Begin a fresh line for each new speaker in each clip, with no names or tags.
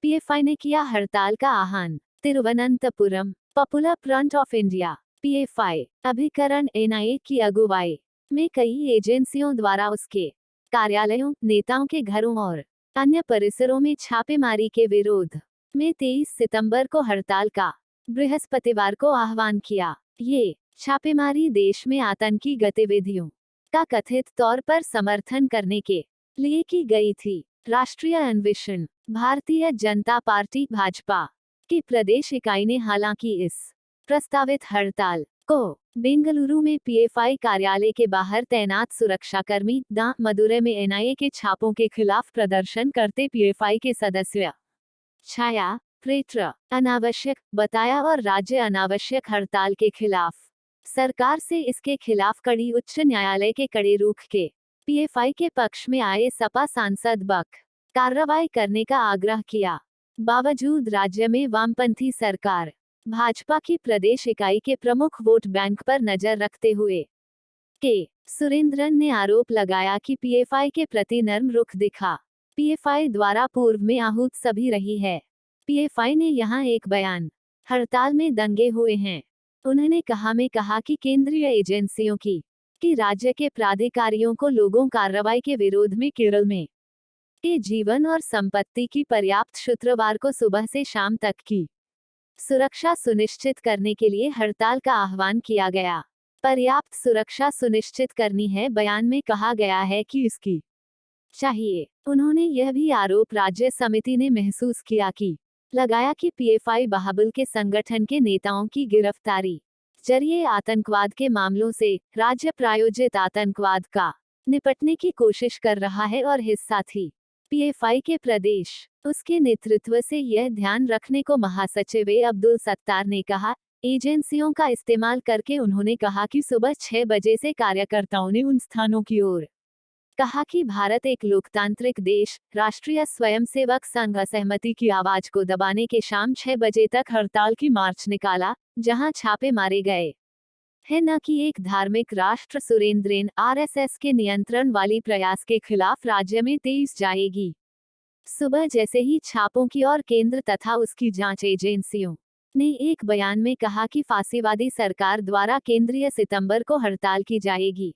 PFI ने किया हड़ताल का आह्वान। Thiruvananthapuram. Popular front of India PFI अभिकरण एनआईए की अगुवाई में कई एजेंसियों द्वारा उसके कार्यालयों, नेताओं के घरों और अन्य परिसरों में छापेमारी के विरोध में 23 सितंबर को हड़ताल का बृहस्पतिवार को आह्वान किया। ये छापेमारी देश में आतंकी गतिविधियों का कथित तौर पर समर्थन करने के लिए की गई थी। राष्ट्रीय अन्वेषण भारतीय जनता पार्टी भाजपा की प्रदेश इकाई ने हालांकि इस प्रस्तावित हड़ताल को बेंगलुरु में पीएफआई कार्यालय के बाहर तैनात सुरक्षाकर्मी दा मदुरै में एनआईए के छापों के खिलाफ प्रदर्शन करते पीएफआई के सदस्य छाया प्रेत्र अनावश्यक बताया और राज्य अनावश्यक हड़ताल के खिलाफ सरकार से इसके खिलाफ कड़ी उच्च न्यायालय के कड़े रुख के पीएफआई के पक्ष में आए सपा सांसद बक कार्रवाई करने का आग्रह किया। बावजूद राज्य में वामपंथी सरकार भाजपा की प्रदेश इकाई के प्रमुख वोट बैंक पर नजर रखते हुए के सुरेंद्रन ने आरोप लगाया कि पीएफआई के प्रति नर्म रुख दिखा पीएफआई द्वारा पूर्व में आहूत सभी रही है। पीएफआई ने यहां एक बयान हड़ताल में दंगे हुए हैं। उन्होंने कहा कि केंद्रीय एजेंसियों की राज्य के प्राधिकारियों को लोगों कार्रवाई के विरोध में केरल में के जीवन और संपत्ति की पर्याप्त शुक्रवार को सुबह से शाम तक की सुरक्षा सुनिश्चित करने के लिए हड़ताल का आह्वान किया गया। पर्याप्त सुरक्षा सुनिश्चित करनी है। बयान में कहा गया है कि इसकी चाहिए। उन्होंने यह भी आरोप राज्य समिति ने महसूस किया कि लगाया कि पीएफआई बाहुबल के संगठन के नेताओं की गिरफ्तारी जरिए आतंकवाद के मामलों से राज्य प्रायोजित आतंकवाद का निपटने की कोशिश कर रहा है और हिस्सा थी पीएफआई के प्रदेश उसके नेतृत्व से यह ध्यान रखने को महासचिव अब्दुल सत्तार ने कहा। एजेंसियों का इस्तेमाल करके उन्होंने कहा कि सुबह 6 बजे से कार्यकर्ताओं ने उन स्थानों की ओर कहा कि भारत एक लोकतांत्रिक देश राष्ट्रीय स्वयंसेवक संघ असहमति की आवाज को दबाने के शाम 6 बजे तक हड़ताल की मार्च निकाला, जहां छापे मारे गए है न कि एक धार्मिक राष्ट्र। सुरेंद्रन आरएसएस के नियंत्रण वाली प्रयास के खिलाफ राज्य में 23 जाएगी। सुबह जैसे ही छापों की और केंद्र तथा उसकी जांच एजेंसियों ने एक बयान में कहा कि फांसीवादी सरकार द्वारा केंद्रीय सितंबर को हड़ताल की जाएगी।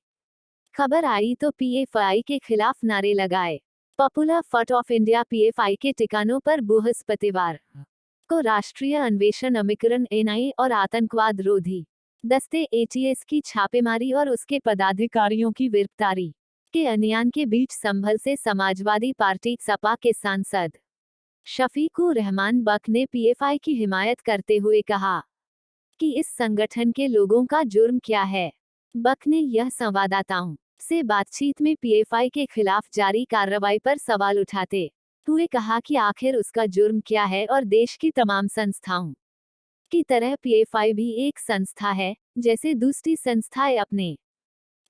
खबर आई तो पीएफआई के खिलाफ नारे लगाए। Popular front of India PFI के ठिकानों पर बृहस्पतिवार को राष्ट्रीय अन्वेषण अभिकरण एनआईए और आतंकवाद रोधी दस्ते एटीएस की छापेमारी और उसके पदाधिकारियों की गिरफ्तारी के अभियान के बीच संभल से समाजवादी पार्टी सपा के सांसद शफीकुर रहमान बक ने पीएफआई की हिमायत करते हुए कहा कि इस संगठन के लोगों का जुर्म क्या है। बक ने यह संवाददाताओं से बातचीत में पीएफआई के खिलाफ जारी कार्रवाई पर सवाल उठाते हुए कहा कि आखिर उसका जुर्म क्या है और देश की तमाम संस्थाओं की तरह पीएफआई भी एक संस्था है। जैसे दूसरी संस्थाएं अपने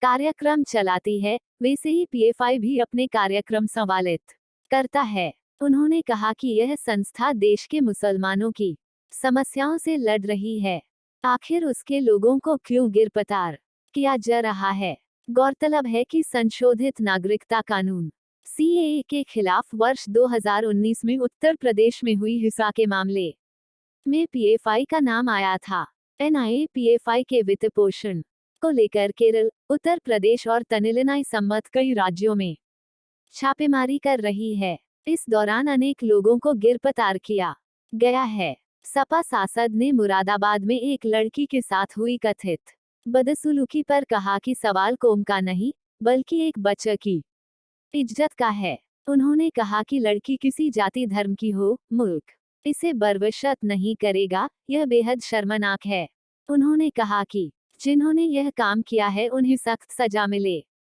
कार्यक्रम चलाती है, वैसे ही पीएफआई भी अपने कार्यक्रम संचालित करता है। उन्होंने कहा कि यह संस्था देश के मुसलमानों की समस्याओं से लड़ रही है। आखिर उसके लोगों को क्यों गिरफ्तार किया जा रहा है। गौरतलब है कि संशोधित नागरिकता कानून सीएए के खिलाफ वर्ष 2019 में उत्तर प्रदेश में हुई हिंसा के मामले में पीएफआई का नाम आया था। एनआईए पीएफआई के वित्त पोषण को लेकर केरल, उत्तर प्रदेश और तमिलनाडु समेत कई राज्यों में छापेमारी कर रही है। इस दौरान अनेक लोगों को गिरफ्तार किया गया है। सपा सांसद ने मुरादाबाद में एक लड़की के साथ हुई कथित बदसलूकी पर कहा कि सवाल कौम का नहीं, बल्कि एक बच्चे की इज्जत का है। उन्होंने कहा कि लड़की किसी जाति धर्म की हो, मुल्क इसे बर्दाश्त नहीं करेगा। यह बेहद शर्मनाक है। उन्होंने कहा कि जिन्होंने यह काम किया है उन्हें सख्त सजा मिले।